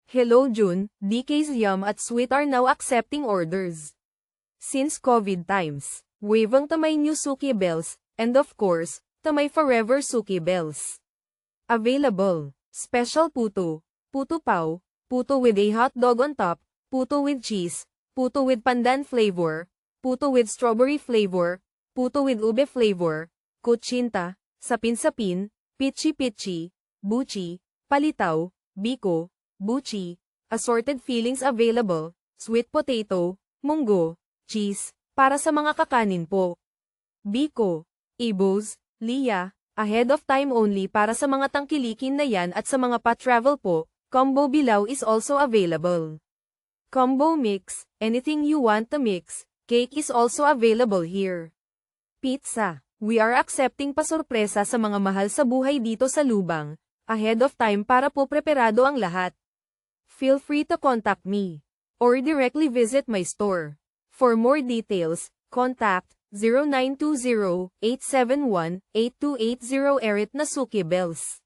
Hello June, DK's Yum at Sweet are now accepting orders. Since COVID times, wavang tamay new Suki Bells, and of course, tamay forever Suki Bells. Available. Special puto, puto pao, puto with a hot dog on top, puto with cheese, puto with pandan flavor, puto with strawberry flavor, puto with ube flavor, kutsinta, sapin-sapin, pichi-pichi, buchi, palitaw, biko, buchi, assorted fillings available, sweet potato, munggo, cheese, para sa mga kakanin po. Biko, Ibos, Lia, ahead of time only para sa mga tangkilikin na yan at sa mga pa-travel po, combo bilaw is also available. Combo mix, anything you want to mix, cake is also available here. Pizza, we are accepting pasorpresa sa mga mahal sa buhay dito sa Lubang, ahead of time para po preparado ang lahat. Feel free to contact me, or directly visit my store. For more details, contact 0920-871-8280 Erit na Suki Bells.